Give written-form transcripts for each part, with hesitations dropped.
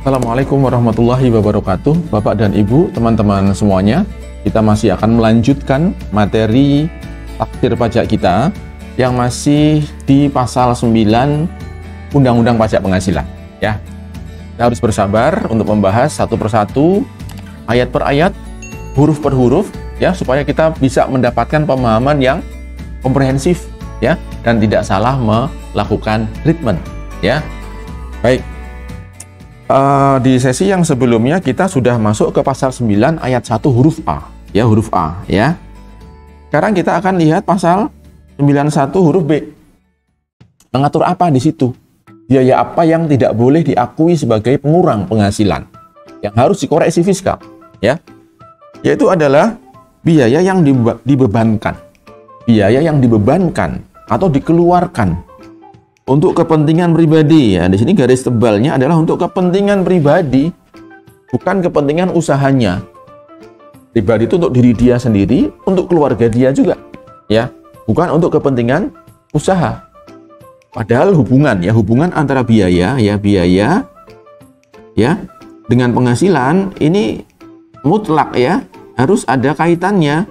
Assalamualaikum warahmatullahi wabarakatuh. Bapak dan Ibu, teman-teman semuanya, kita masih akan melanjutkan materi taksir pajak kita yang masih di pasal 9 Undang-Undang Pajak Penghasilan, ya. Kita harus bersabar untuk membahas satu persatu, ayat per ayat, huruf per huruf, ya, supaya kita bisa mendapatkan pemahaman yang komprehensif, ya, dan tidak salah melakukan treatment, ya. Baik. Di sesi yang sebelumnya kita sudah masuk ke pasal 9 ayat 1 huruf A, ya, huruf A, ya. Sekarang kita akan lihat pasal 91 huruf B. Mengatur apa di situ? Biaya apa yang tidak boleh diakui sebagai pengurang penghasilan yang harus dikoreksi fiskal, ya. Yaitu adalah biaya yang dibebankan. Biaya yang dibebankan atau dikeluarkan untuk kepentingan pribadi, ya. Di sini garis tebalnya adalah untuk kepentingan pribadi, bukan kepentingan usahanya. Pribadi itu untuk diri dia sendiri, untuk keluarga dia juga, ya, bukan untuk kepentingan usaha. Padahal hubungan antara biaya, ya, dengan penghasilan ini mutlak, ya, harus ada kaitannya.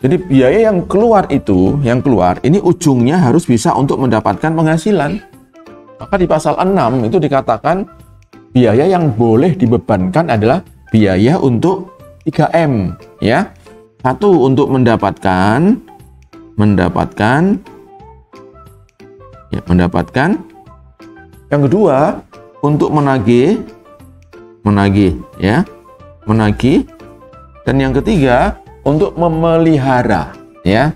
Jadi biaya yang keluar ini ujungnya harus bisa untuk mendapatkan penghasilan. Maka di pasal 6 itu dikatakan biaya yang boleh dibebankan adalah biaya untuk 3M, ya. Satu, untuk mendapatkan. Yang kedua, untuk menagih, ya. Menagih. Dan yang ketiga, untuk memelihara, ya,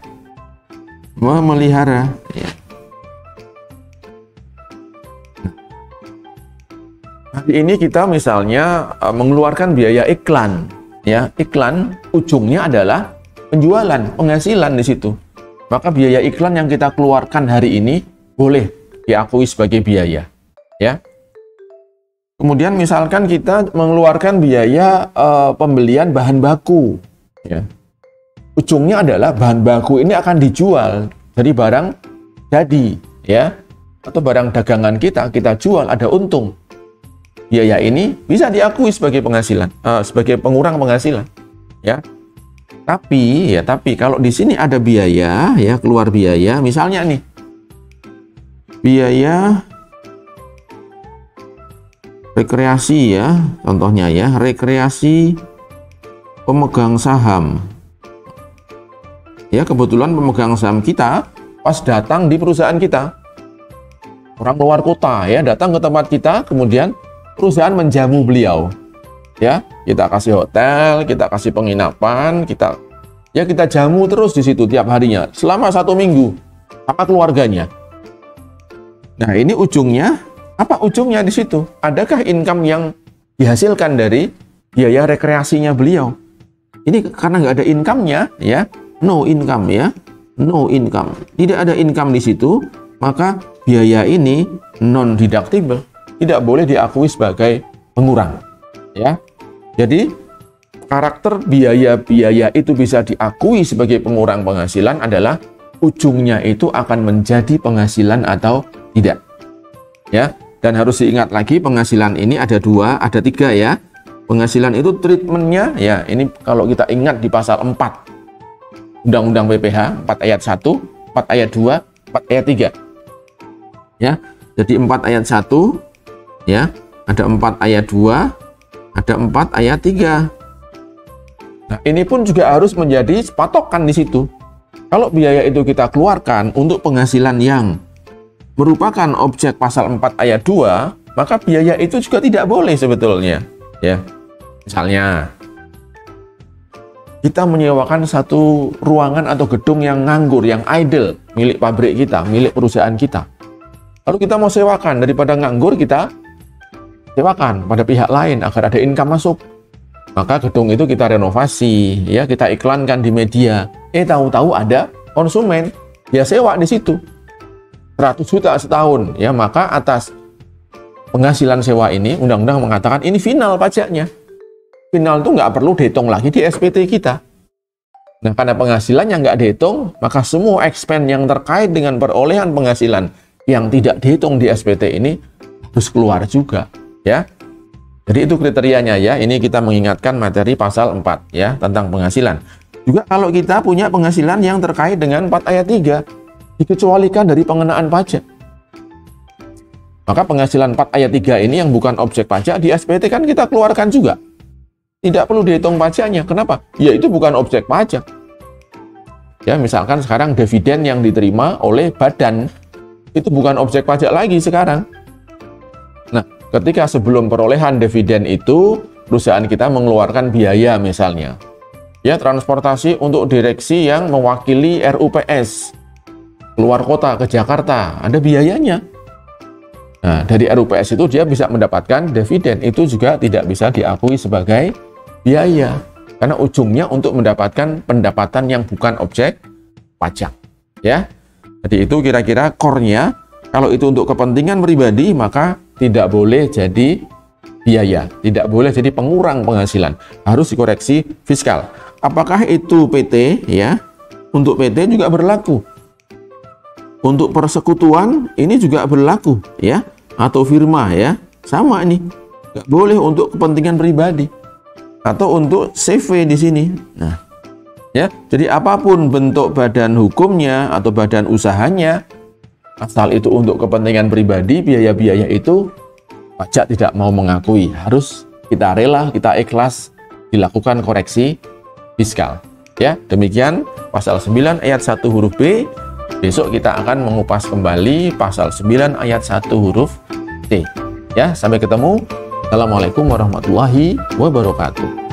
memelihara, ya. Hari ini kita misalnya mengeluarkan biaya iklan, ya, iklan ujungnya adalah penjualan, penghasilan di situ. Maka biaya iklan yang kita keluarkan hari ini boleh diakui sebagai biaya, ya. Kemudian misalkan kita mengeluarkan biaya pembelian bahan baku, ya. Ujungnya adalah bahan baku ini akan dijual dari barang jadi, ya, atau barang dagangan kita jual, ada untung. Biaya ini bisa diakui sebagai penghasilan, sebagai pengurang penghasilan, ya. Tapi kalau di sini ada biaya, ya, keluar biaya, misalnya nih, biaya rekreasi, ya, contohnya, ya, rekreasi pemegang saham. Ya, kebetulan pemegang saham kita pas datang di perusahaan kita. Orang luar kota, ya, datang ke tempat kita, kemudian perusahaan menjamu beliau. Ya, kita kasih hotel, kita kasih penginapan, kita jamu terus di situ tiap harinya selama 1 minggu sama keluarganya. Nah, ini ujungnya apa? Ujungnya di situ. Adakah income yang dihasilkan dari biaya rekreasinya beliau? Ini karena nggak ada income-nya, ya, no income, ya, no income. Tidak ada income di situ, maka biaya ini non deductible, tidak boleh diakui sebagai pengurang, ya. Jadi karakter biaya-biaya itu bisa diakui sebagai pengurang penghasilan adalah ujungnya itu akan menjadi penghasilan atau tidak, ya. Dan harus diingat lagi, penghasilan ini ada 3, ya. Penghasilan itu treatmentnya, ya, ini kalau kita ingat di pasal 4 Undang-Undang PPH, 4 ayat 1, 4 ayat 2, 4 ayat 3. Ya, jadi 4 ayat 1, ya, ada 4 ayat 2, ada 4 ayat 3. Nah, ini pun juga harus menjadi patokan di situ. Kalau biaya itu kita keluarkan untuk penghasilan yang merupakan objek pasal 4 ayat 2, maka biaya itu juga tidak boleh sebetulnya, ya. Misalnya, kita menyewakan satu ruangan atau gedung yang nganggur, yang idle, milik pabrik kita, milik perusahaan kita. Lalu kita mau sewakan, daripada nganggur kita sewakan pada pihak lain agar ada income masuk. Maka gedung itu kita renovasi, ya, kita iklankan di media. Tahu-tahu ada konsumen, dia sewa di situ 100 juta setahun, ya, maka atas penghasilan sewa ini, undang-undang mengatakan ini final pajaknya. Final itu nggak perlu dihitung lagi di SPT kita. Nah, karena penghasilan yang nggak dihitung, maka semua expense yang terkait dengan perolehan penghasilan yang tidak dihitung di SPT ini harus keluar juga, ya. Jadi itu kriterianya ya. Ini kita mengingatkan materi pasal 4 ya tentang penghasilan. Juga kalau kita punya penghasilan yang terkait dengan 4 ayat 3 dikecualikan dari pengenaan pajak. Maka penghasilan 4 ayat 3 ini yang bukan objek pajak di SPT kan kita keluarkan juga. Tidak perlu dihitung pajaknya. Kenapa? Ya itu bukan objek pajak. Ya, misalkan sekarang dividen yang diterima oleh badan itu bukan objek pajak lagi sekarang. Nah, ketika sebelum perolehan dividen itu perusahaan kita mengeluarkan biaya misalnya. Ya, transportasi untuk direksi yang mewakili RUPS keluar kota ke Jakarta, ada biayanya. Nah, dari RUPS itu dia bisa mendapatkan dividen, itu juga tidak bisa diakui sebagai biaya. Karena ujungnya untuk mendapatkan pendapatan yang bukan objek pajak. Ya, jadi itu kira-kira core-nya. Kalau itu untuk kepentingan pribadi, maka tidak boleh jadi biaya, tidak boleh jadi pengurang penghasilan. Harus dikoreksi fiskal. Apakah itu PT? Ya, untuk PT juga berlaku. Untuk persekutuan ini juga berlaku, ya, atau firma, ya, sama ini, nggak boleh untuk kepentingan pribadi atau untuk CV di sini. Nah, ya, jadi apapun bentuk badan hukumnya atau badan usahanya, asal itu untuk kepentingan pribadi, biaya-biaya itu pajak tidak mau mengakui. Harus kita rela, kita ikhlas dilakukan koreksi fiskal. Ya, demikian pasal 9 ayat 1 huruf B. Besok kita akan mengupas kembali pasal 9 ayat 1 huruf T. Ya, sampai ketemu. Assalamualaikum warahmatullahi wabarakatuh.